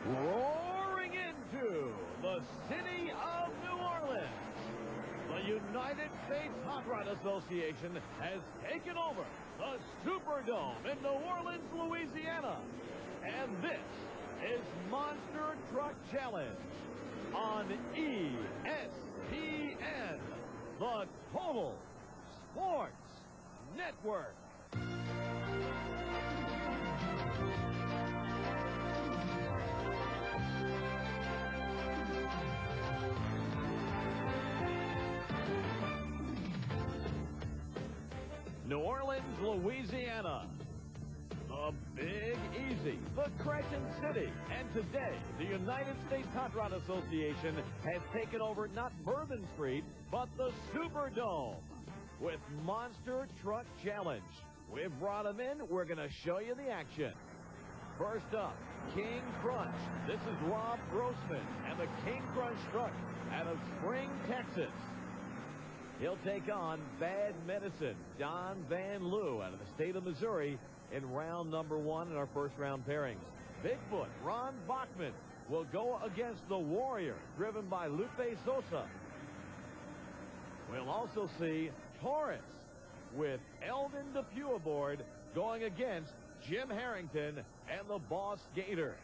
Roaring into the city of New Orleans, the United States Hot Rod Association has taken over the Superdome in New Orleans, Louisiana. And this is Monster Truck Challenge on ESPN, the Total Sports Network. New Orleans, Louisiana, the Big Easy, the Crescent City, and today the United States Hot Rod Association has taken over not Bourbon Street, but the Superdome with Monster Truck Challenge. We've brought them in. We're going to show you the action. First up, King Crunch. This is Rob Grossman and the King Crunch truck out of Spring, Texas. He'll take on Bad Medicine, Don Van Loo out of the state of Missouri in round number one in our first round pairings. Bigfoot, Ron Bachman, will go against the Warrior, driven by Lupe Sosa. We'll also see Taurus with Eldon Depew aboard, going against Jim Harrington and the Boss Gator.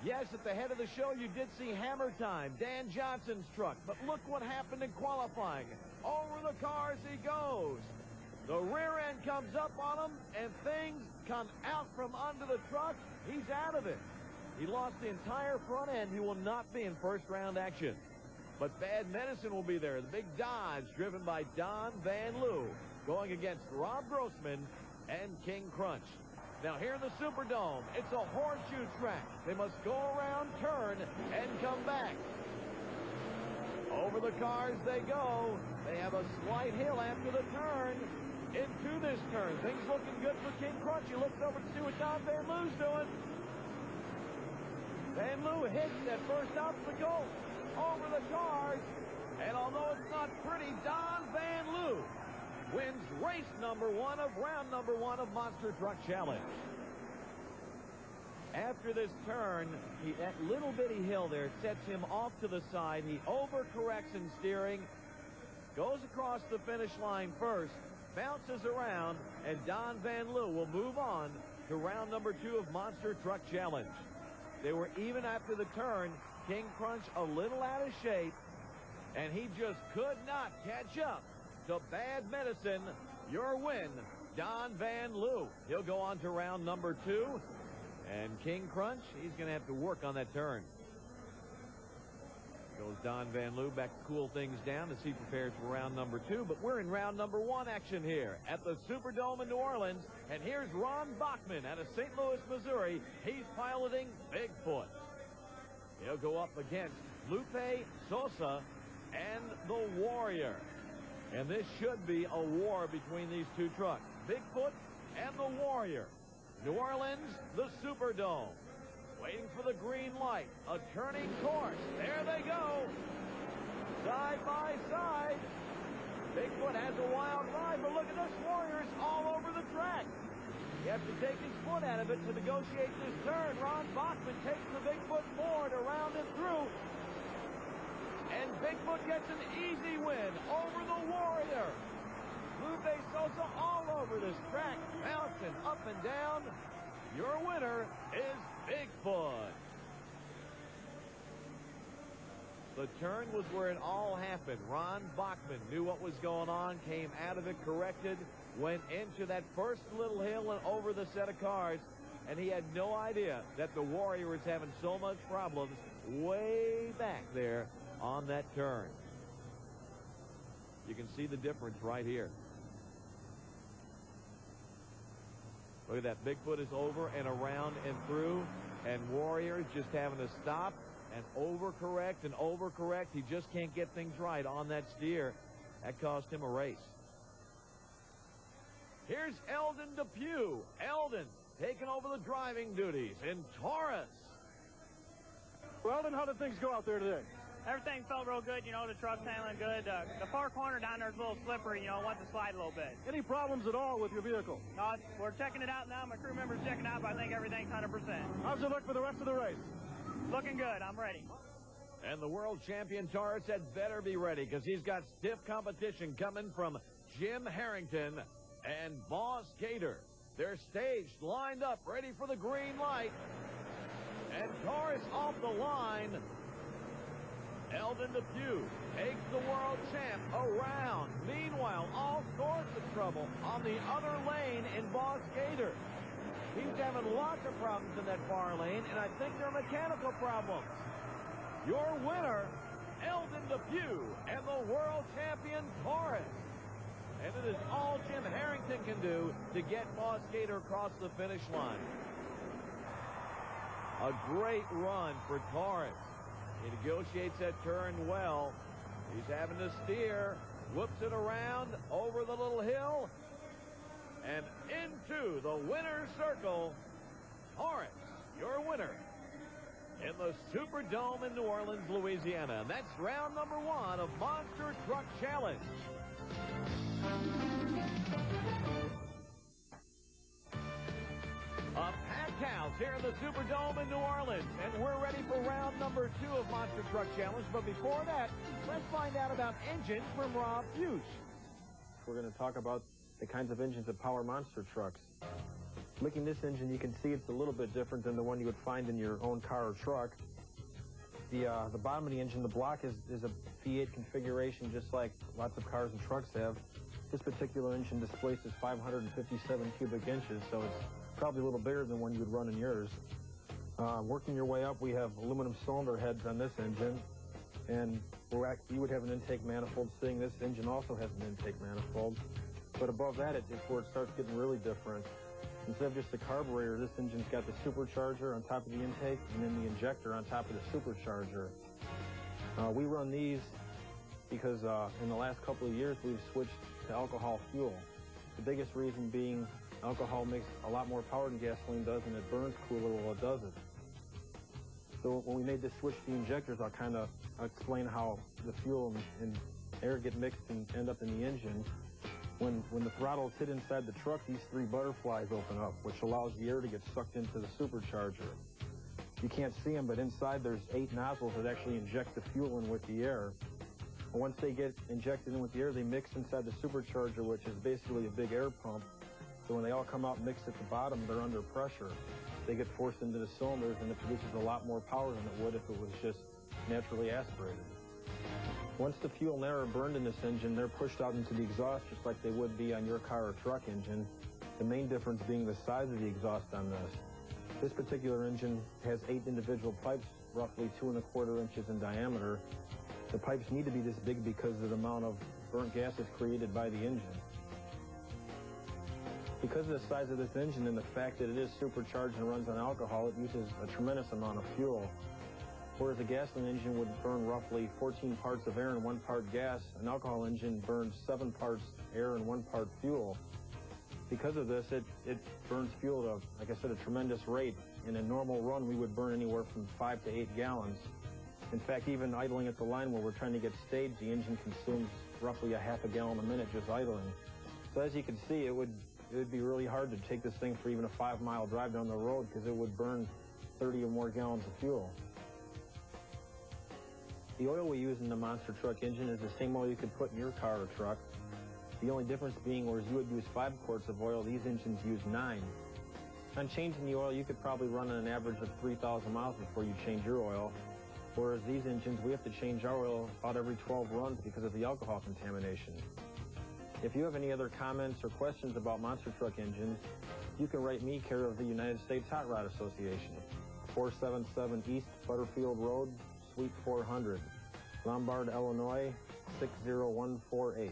Yes, at the head of the show, you did see Hammer Time, Dan Johnson's truck. But look what happened in qualifying. Over the cars he goes. The rear end comes up on him, and things come out from under the truck. He's out of it. He lost the entire front end. He will not be in first-round action. But Bad Medicine will be there. The big Dodge, driven by Don Van Loo, going against Rob Grossman and King Crunch. Now here in the Superdome, it's a horseshoe track. They must go around, turn, and come back. Over the cars they go. They have a slight hill after the turn. Into this turn. Things looking good for King Crunch. He looks over to see what Don Van Loo's doing. Van Loo hits that first obstacle over the cars. And although it's not pretty, Don Van Loo wins race number one of round number one of Monster Truck Challenge. After this turn, that little bitty hill there sets him off to the side. He overcorrects in steering, goes across the finish line first, bounces around, and Don Van Loo will move on to round number two of Monster Truck Challenge. They were even after the turn. King Crunch a little out of shape, and he just could not catch up to Bad Medicine. Your win, Don Van Loo. He'll go on to round number two. And King Crunch, he's going to have to work on that turn. Goes Don Van Loo back to cool things down as he prepares for round number two. But we're in round number one action here at the Superdome in New Orleans. And here's Ron Bachman out of St. Louis, Missouri. He's piloting Bigfoot. He'll go up against Lupe Sosa and the Warrior. And this should be a war between these two trucks. Bigfoot and the Warrior. New Orleans, the Superdome. Waiting for the green light. A turning course. There they go. Side by side. Bigfoot has a wild ride, but look at this Warrior's all over the track. You have to take his foot out of it to negotiate this turn. Ron Bachman takes the Bigfoot forward around and through. And Bigfoot gets an easy win over the Warrior. Lupe Sosa all over this track, bouncing up and down. Your winner is Bigfoot. The turn was where it all happened. Ron Bachman knew what was going on, came out of it, corrected, went into that first little hill and over the set of cars, and he had no idea that the Warrior was having so much problems way back there on that turn. You can see the difference right here. Look at that. Bigfoot is over and around and through, and Warrior is just having to stop and overcorrect and overcorrect. He just can't get things right on that steer. That cost him a race. Here's Eldon Depew. Eldon taking over the driving duties in Taurus. Well, Eldon, how did things go out there today? Everything felt real good, you know, the truck's handling good. The far corner down there is a little slippery, you know, wants to slide a little bit. Any problems at all with your vehicle? No, we're checking it out now. My crew member's checking out, but I think everything's 100%. How's it look for the rest of the race? Looking good. I'm ready. And the world champion Taurus had better be ready because he's got stiff competition coming from Jim Harrington and Boss Gator. They're staged, lined up, ready for the green light. And Taurus off the line. Eldon Depew takes the world champ around. Meanwhile, all sorts of trouble on the other lane in Boss Gator. He's having lots of problems in that far lane, and I think they're mechanical problems. Your winner, Eldon Depew, and the world champion Taurus. And it is all Jim Harrington can do to get Boss Gator across the finish line. A great run for Taurus. He negotiates that turn well. He's having to steer, whoops it around over the little hill, and into the winner's circle. Taurus, your winner in the Superdome in New Orleans, Louisiana. And that's round number 1 of Monster Truck Challenge. A packed house here in the Superdome in New Orleans, and we're ready for round number 2 of Monster Truck Challenge. But before that, let's find out about engines from Rob Fuchs. We're going to talk about the kinds of engines that power monster trucks. Looking at this engine, you can see it's a little bit different than the one you would find in your own car or truck. The bottom of the engine, the block, is a V8 configuration, just like lots of cars and trucks have. This particular engine displaces 557 cubic inches, so it's probably a little bigger than one you would run in yours. Working your way up, we have aluminum cylinder heads on this engine, and you would have an intake manifold. Seeing this engine also has an intake manifold, but above that, it's where it starts getting really different. Instead of just the carburetor, this engine's got the supercharger on top of the intake and then the injector on top of the supercharger. We run these because in the last couple of years, we've switched to alcohol fuel. The biggest reason being alcohol makes a lot more power than gasoline does, and it burns cooler while it does it. So when we made this switch to the injectors, I'll explain how the fuel and air get mixed and end up in the engine. When the throttle is hit inside the truck, these 3 butterflies open up, which allows the air to get sucked into the supercharger. You can't see them, but inside there's 8 nozzles that actually inject the fuel in with the air. And once they get injected in with the air, they mix inside the supercharger, which is basically a big air pump. So when they all come out mixed at the bottom, they're under pressure. They get forced into the cylinders, and it produces a lot more power than it would if it was just naturally aspirated. Once the fuel and air are burned in this engine, they're pushed out into the exhaust just like they would be on your car or truck engine. The main difference being the size of the exhaust on this. This particular engine has 8 individual pipes, roughly 2 1/4 inches in diameter. The pipes need to be this big because of the amount of burnt gases created by the engine. Because of the size of this engine and the fact that it is supercharged and runs on alcohol, it uses a tremendous amount of fuel. Whereas a gasoline engine would burn roughly 14 parts of air and 1 part gas, an alcohol engine burns 7 parts air and 1 part fuel. Because of this, it burns fuel at, like I said, a tremendous rate. In a normal run, we would burn anywhere from 5 to 8 gallons. In fact, even idling at the line where we're trying to get staged, the engine consumes roughly a half a gallon a minute just idling. So as you can see, it would be really hard to take this thing for even a 5-mile drive down the road because it would burn 30 or more gallons of fuel. The oil we use in the monster truck engine is the same oil you could put in your car or truck. The only difference being, whereas you would use 5 quarts of oil, these engines use 9. On changing the oil, you could probably run an average of 3,000 miles before you change your oil. Whereas these engines, we have to change our oil about every 12 runs because of the alcohol contamination. If you have any other comments or questions about monster truck engines, you can write me, care of the United States Hot Rod Association, 477 East Butterfield Road, Suite 400, Lombard, Illinois, 60148.